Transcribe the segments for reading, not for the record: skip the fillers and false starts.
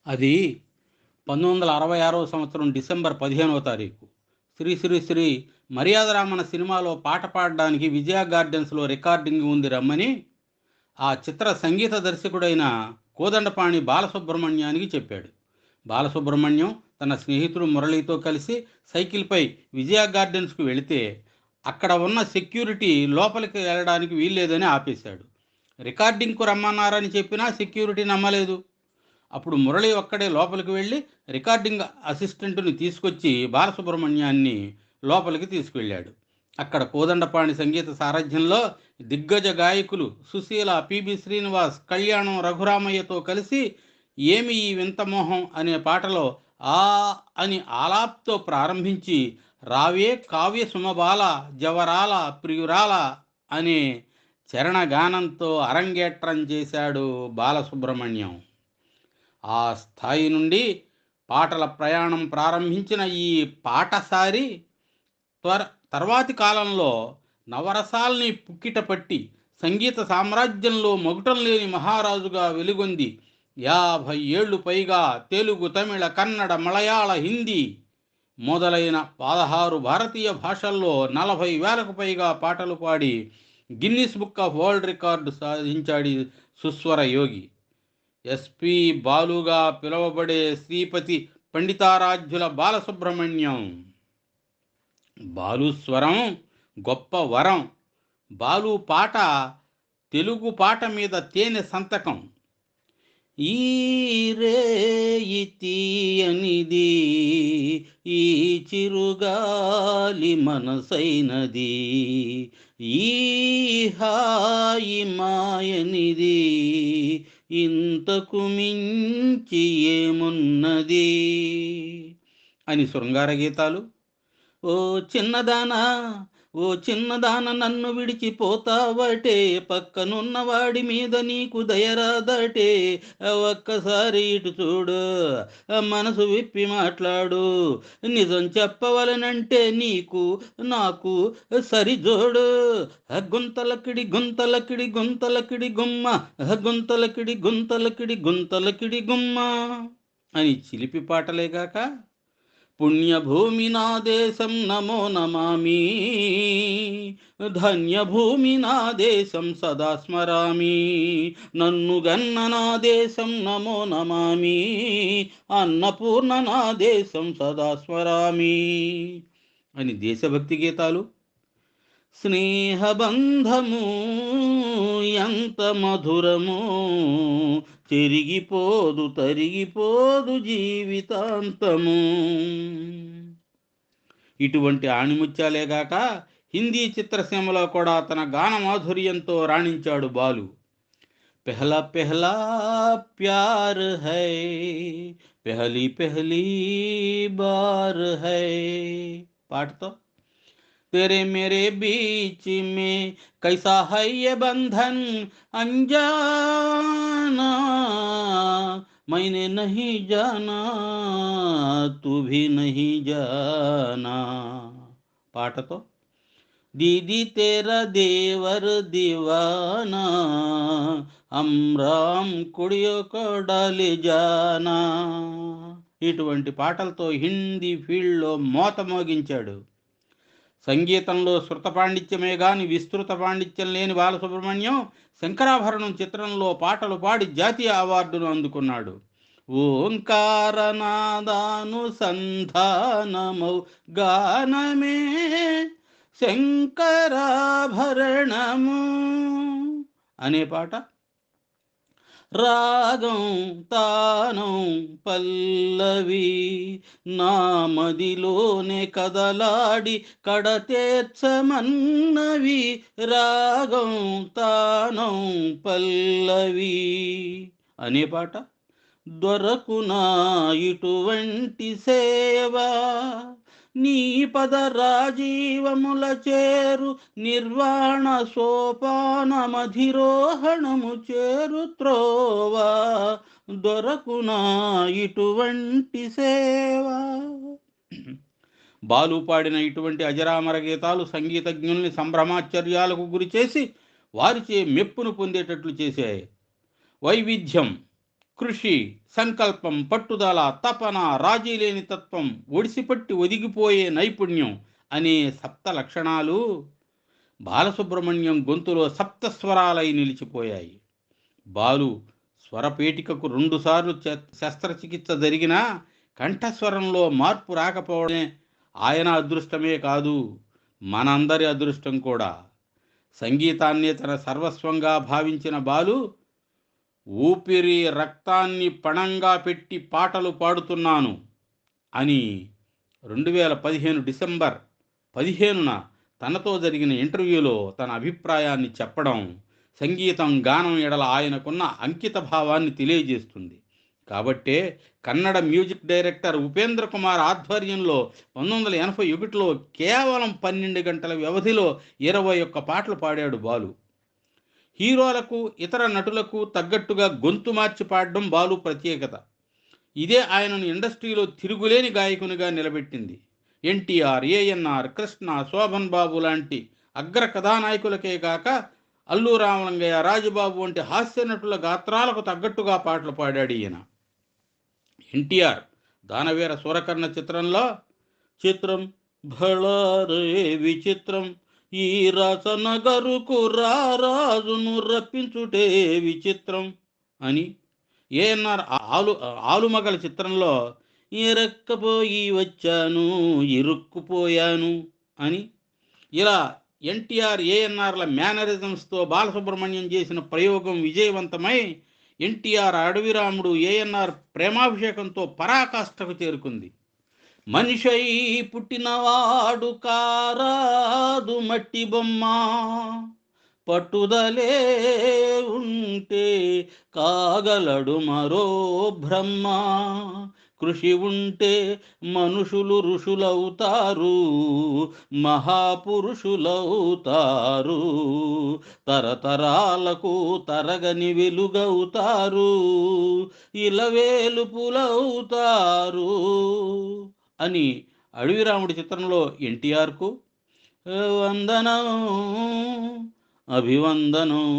అది 1966వ సంవత్సరం డిసెంబర్ 15వ తారీఖు. శ్రీ శ్రీ శ్రీ మర్యాదరామన్న సినిమాలో పాట పాడడానికి విజయ గార్డెన్స్‌లో రికార్డింగ్ ఉంది రమ్మని ఆ చిత్ర సంగీత దర్శకుడైన కోదండపాణి బాలసుబ్రహ్మణ్యానికి చెప్పాడు. బాలసుబ్రహ్మణ్యం తన స్నేహితుడు మురళితో కలిసి సైకిల్‌పై విజయ గార్డెన్స్‌కు వెళితే అక్కడ ఉన్న సెక్యూరిటీ లోపలికి వెళ్ళడానికి వీల్లేదని ఆపేశాడు. రికార్డింగ్‌కు రమ్మన్నారని చెప్పినా సెక్యూరిటీ నమ్మలేదు. అప్పుడు మురళి ఒక్కడే లోపలికి వెళ్ళి రికార్డింగ్ అసిస్టెంట్ని తీసుకొచ్చి బాలసుబ్రహ్మణ్యాన్ని లోపలికి తీసుకువెళ్ళాడు. అక్కడ కోదండపాణి సంగీత సారథ్యంలో దిగ్గజ గాయకులు సుశీల, పిబి శ్రీనివాస్, కళ్యాణం రఘురామయ్యతో కలిసి ఏమి ఈ వింత మోహం అనే పాటలో ఆ అని ఆలాప్తో ప్రారంభించి రావే కావ్య సుమబాల జవరాల ప్రియురాల అనే చరణగానంతో అరంగేట్రం చేశాడు బాలసుబ్రహ్మణ్యం. ఆ స్థాయి నుండి పాటల ప్రయాణం ప్రారంభించిన ఈ పాటసారి తర్వాతి కాలంలో నవరసాల్ని పుక్కిట పట్టి సంగీత సామ్రాజ్యంలో మగుటం లేని మహారాజుగా వెలుగొంది 50 ఏళ్లు పైగా తెలుగు, తమిళ, కన్నడ, మలయాళ, హిందీ మొదలైన 16 భారతీయ భాషల్లో 40,000కు పైగా పాటలు పాడి Guinness book of world record సాధించాడు సుస్వర యోగి. ఎస్పి బాలుగా పిలువబడే శ్రీపతి పండితారాధ్యుల బాలసుబ్రహ్మణ్యం. బాలు స్వరం గొప్ప వరం. బాలు పాట తెలుగు పాట మీద తేనె సంతకం. ఈ రేయి తీయనిది, ఈ చిరుగాలి మనసైనది, ఈ హాయి మాయనిది, ఇంతకు మించి ఏమున్నది అని శృంగార గీతాలు. ఓ చిన్నదానా, ఓ చిన్నదాన నన్ను విడిచిపోతావటే, పక్కనున్న వాడి మీద నీకు దయరాదటే, ఒక్కసారి ఇటు చూడు, మనసు విప్పి మాట్లాడు, నిజం చెప్పవలనంటే నీకు నాకు సరిజోడు, గుంతలకిడి గుంతలకిడి గుంతలకిడి గుమ్మ, గుంతలకిడి గుంతలకిడి గుంతలకిడి గుమ్మ అని చిలిపి పాటలేగాక పుణ్యభూమి నా దేశం నమో నమామి, ధన్యభూమి నా దేశం సదా స్మరామి, నన్ను గన్న నా దేశం నమో నమామి, అన్నపూర్ణ నా దేశం సదా స్మరామి అని దేశభక్తి గీతాలు. స్నేహబంధము ఎంత మధురము, చెరిగిపోదు తరిగిపోదు జీవితాంతము. ఇటువంటి ఆణిముత్యాలేగాక హిందీ చిత్రసీమలో కూడా తన గాన మాధుర్యంతో రాణించాడు బాలు. పెహలా పెహలా ప్యార్ హై, పెహలీ పెహలీ బార్ హై పాటతో तेरे मेरे बीच में कैसा है ये बंधन अनजाना, मैंने नहीं जाना तू भी नहीं जाना పాటతో दीदी तेरा देवर दीवाना, అమ్రాం కుడియో को डाले जाना ఇటువంటి పాటలతో హిందీ ఫీల్డ్లో మోత మోగించాడు. సంగీతంలో శృత పాండిత్యమే గాని విస్తృత పాండిత్యం లేని బాలసుబ్రహ్మణ్యం శంకరాభరణం చిత్రంలో పాటలు పాడి జాతీయ అవార్డును అందుకున్నాడు. ఓంకారనాదానుసంధానమౌ గానమే శంకరాభరణము అనే పాట రాగం తానం పల్లవి నామదిలోనే కదలాడి కడతేర్చమన్నవి, రాగం తానం పల్లవి అనే పాట దొరకునా ఇటువంటి సేవా, నీ పద రాజీవముల చేరు నిర్వాణ సోపానమధిరోహణము చేరు త్రోవా, దొరకునా ఇటువంటి సేవా. బాలు పాడిన ఇటువంటి అజరామర గీతాలు సంగీతజ్ఞుల్ని సంభ్రమాశ్చర్యాలకు గురిచేసి వారిచే మెప్పును పొందేటట్లు చేశాయి. వైవిధ్యం, కృషి, సంకల్పం, పట్టుదల, తపన, రాజీ లేని తత్వం, ఒడిసిపట్టి ఒదిగిపోయే నైపుణ్యం అనే సప్త లక్షణాలు బాలసుబ్రహ్మణ్యం గొంతులో సప్తస్వరాలై నిలిచిపోయాయి. బాలు స్వరపేటికకు రెండుసార్లు శస్త్రచికిత్స జరిగినా కంఠస్వరంలో మార్పు రాకపోవడమే ఆయన అదృష్టమే కాదు, మనందరి అదృష్టం కూడా. సంగీతాన్నే తన సర్వస్వంగా భావించిన బాలు ఊపిరి రక్తాన్ని పణంగా పెట్టి పాటలు పాడుతున్నాను అని 2015 డిసెంబర్ 15న తనతో జరిగిన ఇంటర్వ్యూలో తన అభిప్రాయాన్ని చెప్పడం సంగీతం, గానం ఎడల ఆయనకున్న అంకిత భావాన్ని తెలియజేస్తుంది. కాబట్టే కన్నడ మ్యూజిక్ డైరెక్టర్ ఉపేంద్ర కుమార్ ఆధ్వర్యంలో 1981లో కేవలం 12 గంటల వ్యవధిలో 21 పాటలు పాడాడు బాలు. హీరోలకు, ఇతర నటులకు తగ్గట్టుగా గొంతు మార్చి పాడడం బాలు ప్రత్యేకత. ఇదే ఆయనను ఇండస్ట్రీలో తిరుగులేని గాయకునిగా నిలబెట్టింది. ఎన్టీఆర్, ఏఎన్ఆర్, కృష్ణ, శోభన్ బాబు లాంటి అగ్ర కథానాయకులకే కాక అల్లు రామలింగయ్య, రాజుబాబు వంటి హాస్య నటుల గాత్రాలకు తగ్గట్టుగా పాటలు పాడాడు ఈయన. ఎన్టీఆర్ దానవీర సూరకర్ణ చిత్రంలో చిత్రం భళారే విచిత్రం, ఈ రసనగరుకు రారాజును రప్పించుటే విచిత్రం అని, ఏఎన్ఆర్ ఆలుమగల చిత్రంలో ఇరక్కపోయి వచ్చాను ఇరుక్కుపోయాను అని, ఇలా ఎన్టీఆర్, ఏఎన్ఆర్ల మేనరిజమ్స్తో బాలసుబ్రహ్మణ్యం చేసిన ప్రయోగం విజయవంతమై ఎన్టీఆర్ అడవిరాముడు, ఏఎన్ఆర్ ప్రేమాభిషేకంతో పరాకాష్ఠకు చేరుకుంది. మనిషై పుట్టినవాడు కారాదు మట్టి బొమ్మ, పట్టుదలే ఉంటే కాగలడు మరో బ్రహ్మ, కృషి ఉంటే మనుషులు ఋషులవుతారు, మహాపురుషులవుతారు, తరతరాలకు తరగని వెలుగవుతారు, ఇలవేలుపులవుతారు అని అడవిరాముడి చిత్రంలో ఎన్టీఆర్కు వందనం అభివందనం,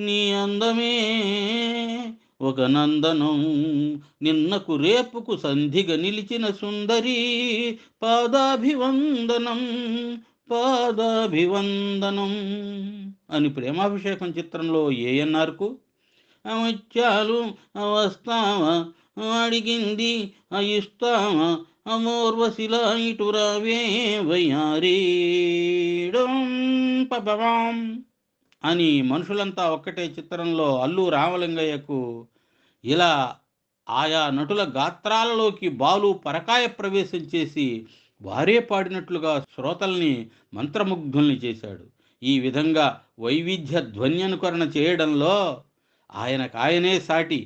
నీ అందమే ఒక నందనం, నిన్నకు రేపుకు సంధిగా నిలిచిన సుందరి, పాదాభివందనం పాదాభివందనం అని ప్రేమాభిషేకం చిత్రంలో ఏఎన్ఆర్కు అమత్యాలు అవస్తావా అడిగింది అయిస్తావా అమోర్వశిలా ఇటురావే వయ్యారీడం పపవాం అని మనుషులంతా ఒక్కటే చిత్రంలో అల్లు రామలింగయ్యకు, ఇలా ఆయా నటుల గాత్రాలలోకి బాలు పరకాయ ప్రవేశం చేసి వారే పాడినట్లుగా శ్రోతల్ని మంత్రముగ్ధుల్ని చేశాడు. ఈ విధంగా వైవిధ్య ధ్వన్యనుకరణ చేయడంలో ఆయనకాయనే సాటి.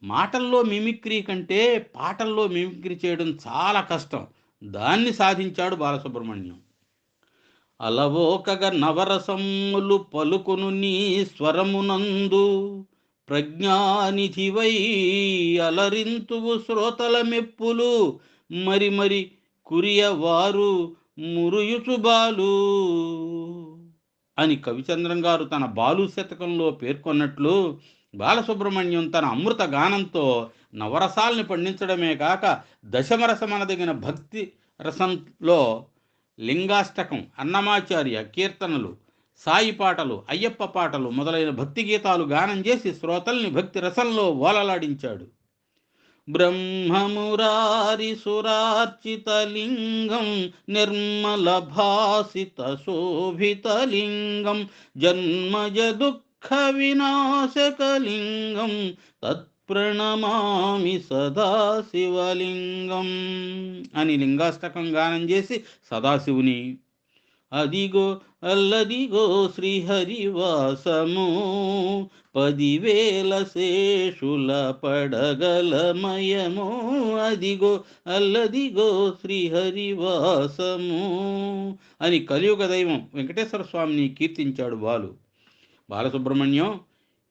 మాటల్లో మిమిక్రీ కంటే పాటల్లో మిమిక్రీ చేయడం చాలా కష్టం. దాన్ని సాధించాడు బాలసుబ్రహ్మణ్యం. అలవోకగ నవరసమ్ములు పలుకును నీ స్వరమునందు, ప్రజ్ఞానిధివై అలరింతువు శ్రోతల మెప్పులు, మరి మరి కురియవారు మురుయుచు బాలు అని కవిచంద్రం గారు తన బాలు శతకంలో పేర్కొన్నట్లు, బాలసుబ్రహ్మణ్యం తన అమృత గానంతో నవరసాల్ని పండించడమే కాక దశమరసమనదగిన భక్తి రసంలో లింగాష్టకం, అన్నమాచార్య కీర్తనలు, సాయి పాటలు, అయ్యప్ప పాటలు మొదలైన భక్తి గీతాలు గానం చేసి శ్రోతల్ని భక్తి రసంలో ఓలలాడించాడు. బ్రహ్మమురారి సురార్చితలింగం, నిర్మల భాసిత శోభితలింగం, జన్మజ దుఃఖ వినాశకలింగం, తత్ప్రణమామి సదాశివలింగం అని లింగాష్టకం గానం చేసి సదాశివుని, అదిగో అల్లదిగో శ్రీహరివాసము, 10,000 శేషుల పడగలమయము, అదిగో అల్లదిగో శ్రీహరివాసము అని కలియుగ దైవం వెంకటేశ్వర స్వామిని కీర్తించాడు బాలసుబ్రహ్మణ్యం.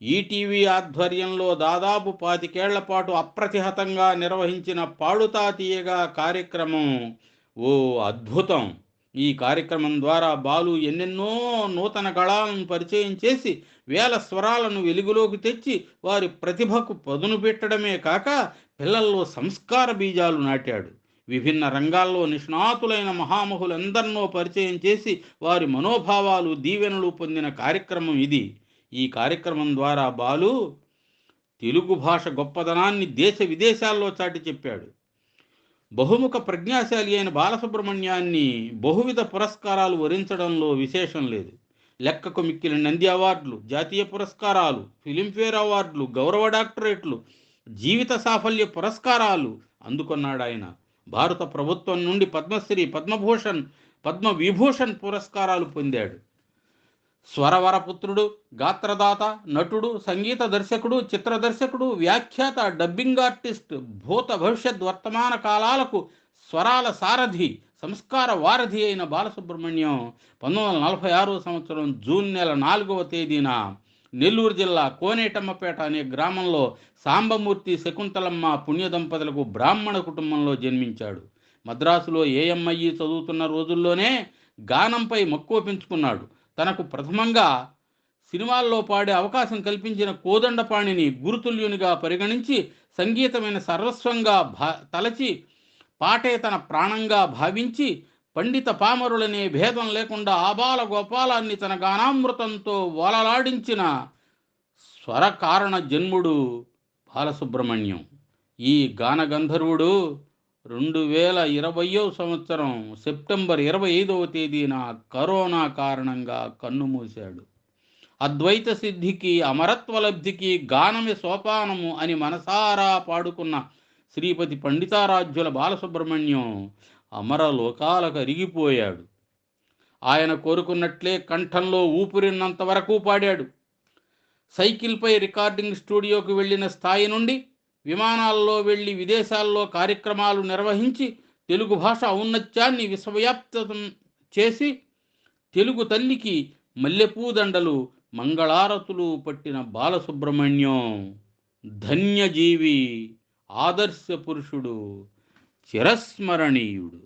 ఈటీవీ ఆధ్వర్యంలో దాదాపు 25 ఏళ్ల పాటు అప్రతిహతంగా నిర్వహించిన పాడుతా తీయగా కార్యక్రమం ఓ అద్భుతం. ఈ కార్యక్రమం ద్వారా బాలు ఎన్నెన్నో నూతన కళలను పరిచయం చేసి వేల స్వరాలను వెలుగులోకి తెచ్చి వారి ప్రతిభకు పదును పెట్టడమే కాక పిల్లల్లో సంస్కార బీజాలు నాటాడు. విభిన్న రంగాల్లో నిష్ణాతులైన మహామహులందరినో పరిచయం చేసి వారి మనోభావాలు దీవెనలు పొందిన కార్యక్రమం ఇది. ఈ కార్యక్రమం ద్వారా బాలు తెలుగు భాష గొప్పదనాన్ని దేశ విదేశాల్లో చాటి చెప్పాడు. బహుముఖ ప్రజ్ఞాశాలి అయిన బాలసుబ్రహ్మణ్యాన్ని బహువిధ పురస్కారాలు వరించడంలో విశేషం లేదు. లెక్కకు మిక్కిలి నంది అవార్డులు, జాతీయ పురస్కారాలు, ఫిలింఫేర్ అవార్డులు, గౌరవ డాక్టరేట్లు, జీవిత సాఫల్య పురస్కారాలు అందుకున్నాడు ఆయన. భారత ప్రభుత్వం నుండి పద్మశ్రీ, పద్మభూషణ్, పద్మవిభూషణ్ పురస్కారాలు పొందాడు. స్వరవరపుత్రుడు, గాత్రదాత, నటుడు, సంగీత దర్శకుడు, చిత్ర దర్శకుడు, వ్యాఖ్యాత, డబ్బింగ్ ఆర్టిస్ట్, భూత భవిష్యత్ వర్తమాన కాలాలకు స్వరాల సారథి, సంస్కార వారధి అయిన బాలసుబ్రహ్మణ్యం 1946 సంవత్సరం జూన్ నెల 4వ తేదీన నెల్లూరు జిల్లా కోనేటమ్మపేట అనే గ్రామంలో సాంబమూర్తి, శకుంతలమ్మ పుణ్య దంపతులకు బ్రాహ్మణ కుటుంబంలో జన్మించాడు. మద్రాసులో ఏఎంఐ చదువుతున్న రోజుల్లోనే గానంపై మక్కువ పెంచుకున్నాడు. తనకు ప్రథమంగా సినిమాల్లో పాడే అవకాశం కల్పించిన కోదండపాణిని గురుతుల్యునిగా పరిగణించి సంగీతమైన సర్వస్వంగా తలచి పాటే తన ప్రాణంగా భావించి పండిత పామరులనే భేదం లేకుండా ఆబాల గోపాలాన్ని తన గానామృతంతో ఓలలాడించిన స్వరకారణ జన్ముడు బాలసుబ్రహ్మణ్యం. ఈ గానగంధర్వుడు 2020 సంవత్సరం సెప్టెంబర్ 25వ తేదీన కరోనా కారణంగా కన్నుమూశాడు. అద్వైత సిద్ధికి, అమరత్వ లబ్ధికి గానమే సోపానము అని మనసారా పాడుకున్న శ్రీపతి పండితారాధ్యుల బాలసుబ్రహ్మణ్యం అమరలోకాలకు అరిగిపోయాడు. ఆయన కోరుకున్నట్లే కంఠంలో ఊపిరినంత వరకు పాడాడు. సైకిల్పై రికార్డింగ్ స్టూడియోకి వెళ్ళిన స్థాయి నుండి విమానాల్లో వెళ్ళి విదేశాల్లో కార్యక్రమాలు నిర్వహించి తెలుగు భాష ఔన్నత్యాన్ని విశ్వవ్యాప్తం చేసి తెలుగు తల్లికి మల్లెపూదండలు, మంగళారతులు పట్టిన బాలసుబ్రహ్మణ్యం ధన్యజీవి, ఆదర్శ పురుషుడు, చిరస్మరణీయుడు.